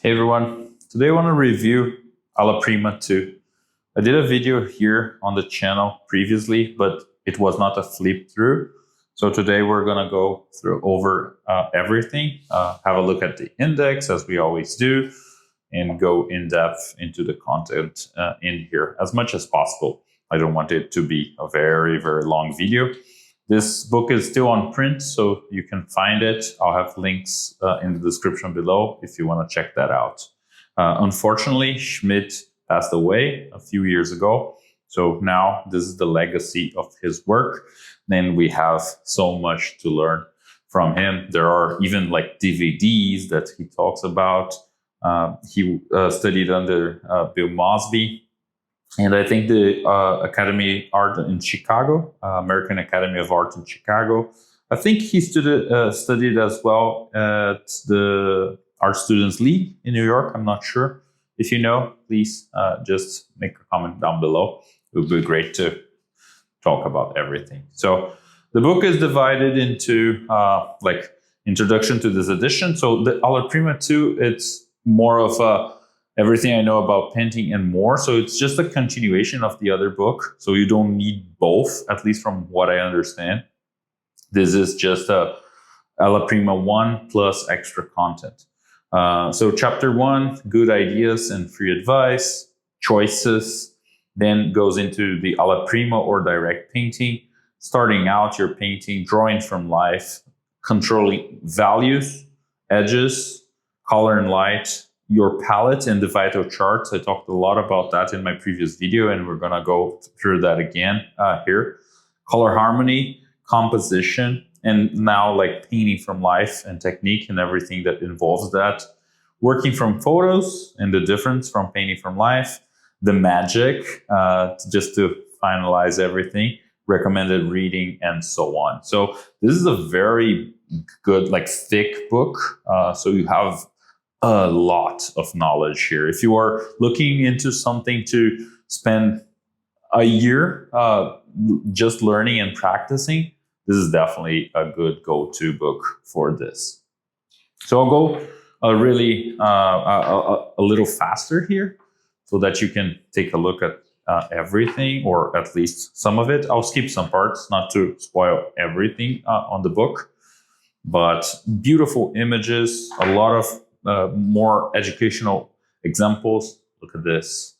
Hey everyone, today I want to review Alla Prima 2. I did a video here on the channel previously, but it was not a flip through. So today we're going to go through over everything, have a look at the index as we always do, and go in depth into the content in here as much as possible. I don't want it to be a very, very long video. This book is still on print, so you can find it. I'll have links in the description below if you want to check that out. Unfortunately, Schmid passed away a few years ago. So now this is the legacy of his work. And we have so much to learn from him. There are even like DVDs that he talks about. He studied under Bill Mosby. And I think the Academy Art in Chicago, American Academy of Art in Chicago, I think he studied as well at the Art Students League in New York. I'm not sure. If you know, please just make a comment down below. It would be great to talk about everything. So the book is divided into like introduction to this edition. So the Alla Prima 2, it's more of a everything I know about painting and more. So it's just a continuation of the other book. So you don't need both, at least from what I understand. This is just a Alla Prima 1 plus extra content. So chapter 1, good ideas and free advice, choices, then goes into the Alla Prima or direct painting, starting out your painting, drawing from life, controlling values, edges, color and light, your palette and the vital charts. I talked a lot about that in my previous video, and we're going to go through that again here. Color harmony, composition, and now like painting from life and technique and everything that involves that. Working from photos and the difference from painting from life. The magic, just to finalize everything. Recommended reading and so on. So this is a very good, like thick book. So you have a lot of knowledge here. If you are looking into something to spend a year just learning and practicing, this is definitely a good go-to book for this. So I'll go really a little faster here so that you can take a look at everything, or at least some of it. I'll skip some parts not to spoil everything on the book, but beautiful images, a lot of more educational examples. Look at this.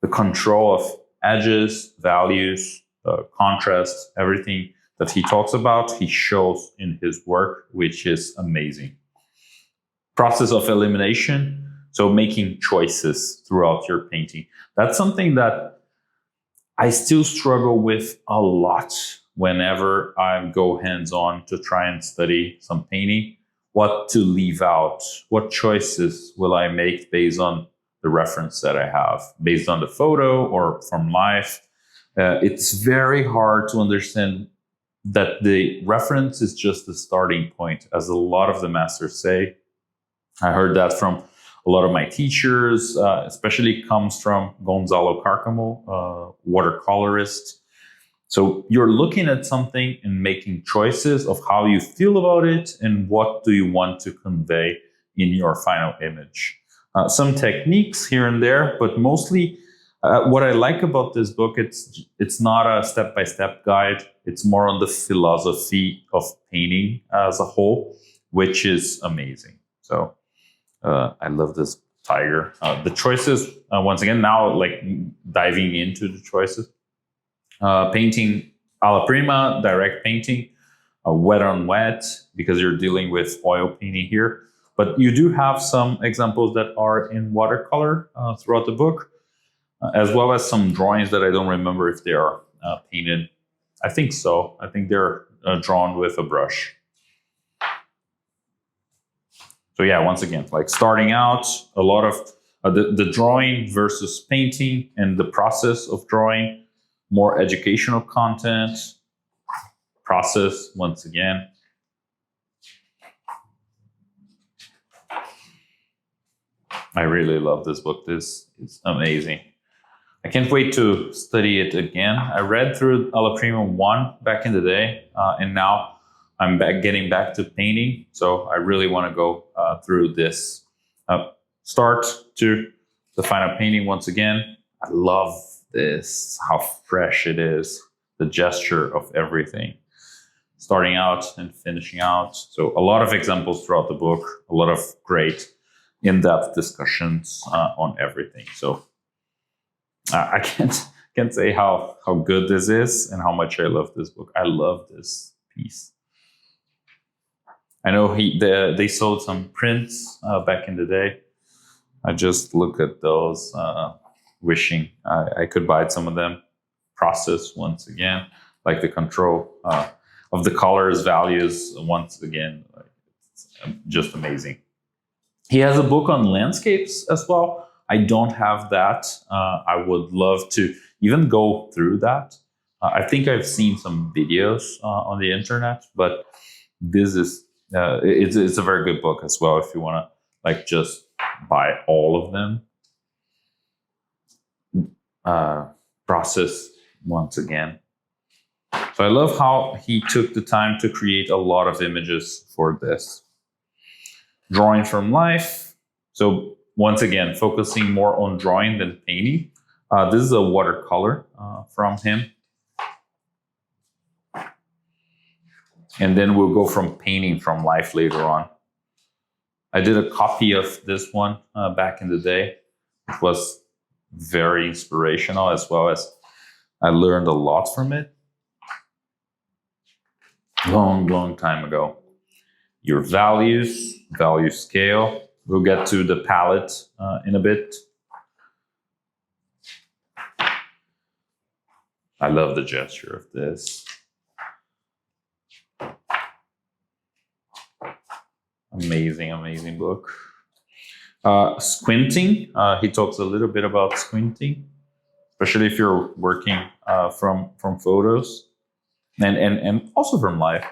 The control of edges, values, contrast, everything that he talks about, he shows in his work, which is amazing. Process of elimination. So making choices throughout your painting. That's something that I still struggle with a lot whenever I go hands-on to try and study some painting. What to leave out, what choices will I make based on the reference that I have, based on the photo or from life. It's very hard to understand that the reference is just the starting point, as a lot of the masters say. I heard that from a lot of my teachers, especially comes from Gonzalo Carcamo, watercolorist. So you're looking at something and making choices of how you feel about it and what do you want to convey in your final image. Some techniques here and there, but mostly what I like about this book, it's not a step-by-step guide. It's more on the philosophy of painting as a whole, which is amazing. So I love this tiger. The choices, once again, now like diving into the choices. Painting Alla Prima, direct painting, wet on wet, because you're dealing with oil painting here. But you do have some examples that are in watercolor throughout the book, as well as some drawings that I don't remember if they are painted. I think so. I think they're drawn with a brush. So yeah, once again, like starting out, a lot of the drawing versus painting and the process of drawing. More educational content, process, once again. I really love this book. This is amazing. I can't wait to study it again. I read through Alla Prima 1 back in the day, and now I'm getting back to painting. So I really want to go through this start to the final painting once again. I love this, how fresh it is, the gesture of everything. Starting out and finishing out. So a lot of examples throughout the book, a lot of great in-depth discussions on everything. So I can't say how good this is and how much I love this book. I love this piece. I know they sold some prints back in the day. I just look at those, wishing I could buy some of them. Process once again, like the control of the colors, values once again, it's just amazing. He has a book on landscapes as well. I don't have that. I would love to even go through that. I think I've seen some videos on the internet, but this is it's a very good book as well if you want to like just buy all of them. Process once again. So I love how he took the time to create a lot of images for this. Drawing from life. So once again, focusing more on drawing than painting. This is a watercolor from him. And then we'll go from painting from life later on. I did a copy of this one back in the day. It was very inspirational, as well as I learned a lot from it. Long time ago. Your values, value scale. We'll get to the palette in a bit. I love the gesture of this. Amazing book. Squinting. He talks a little bit about squinting, especially if you're working from photos and also from life.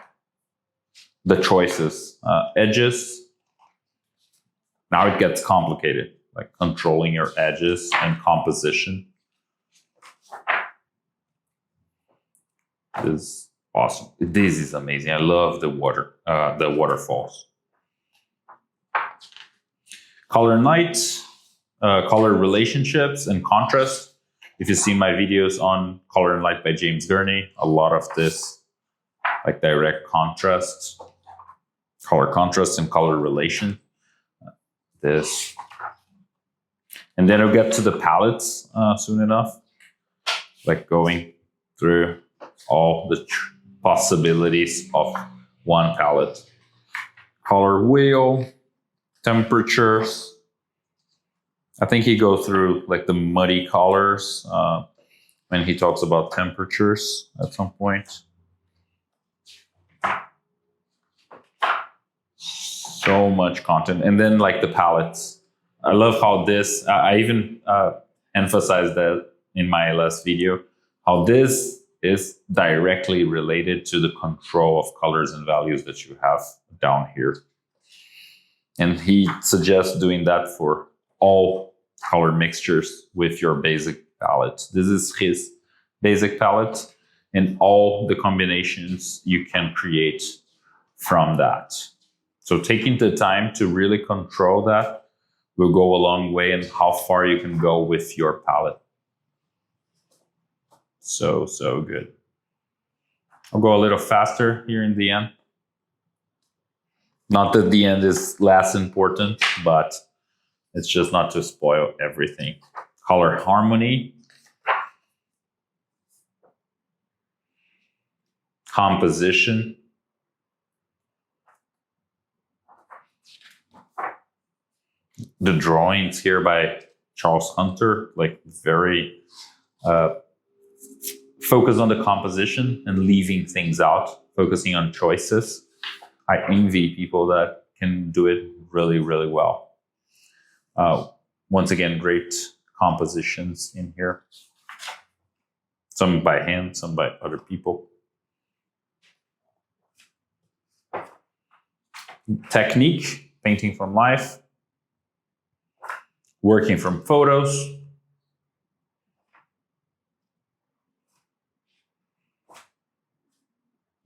The choices, edges. Now it gets complicated, like controlling your edges and composition. This is awesome. This is amazing. I love the waterfalls. Color and light, color relationships and contrast. If you see my videos on Color and Light by James Gurney, a lot of this, like direct contrast, color contrast and color relation. This. And then I'll get to the palettes soon enough, like going through all the possibilities of one palette. Color wheel, temperatures. I think he goes through like the muddy colors when he talks about temperatures at some point. So much content. And then like the palettes. I love how this, I even emphasized that in my last video, how this is directly related to the control of colors and values that you have down here. And he suggests doing that for all color mixtures with your basic palette. This is his basic palette and all the combinations you can create from that. So taking the time to really control that will go a long way in how far you can go with your palette. So good. I'll go a little faster here in the end. Not that the end is less important, but it's just not to spoil everything. Color harmony. Composition. The drawings here by Charles Hunter, like very focus on the composition and leaving things out, focusing on choices. I envy people that can do it really, really well. Once again, great compositions in here. Some by hand, some by other people. Technique, painting from life. Working from photos.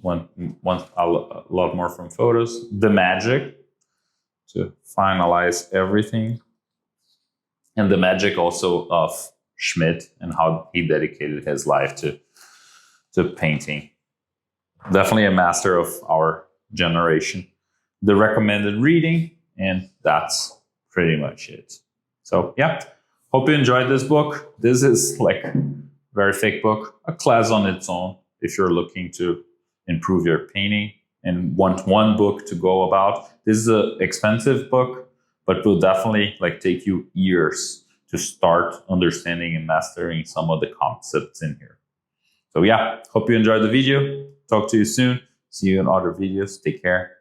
A lot more from photos. The magic to finalize everything. and the magic also of Schmid and how he dedicated his life to painting. Definitely a master of our generation. The recommended reading, and that's pretty much it. So yeah, hope you enjoyed this book. This is like a very thick book, a class on its own if you're looking to improve your painting and want one book to go about. This is an expensive book, but will definitely like take you years to start understanding and mastering some of the concepts in here. So yeah, hope you enjoyed the video. Talk to you soon. See you in other videos. Take care.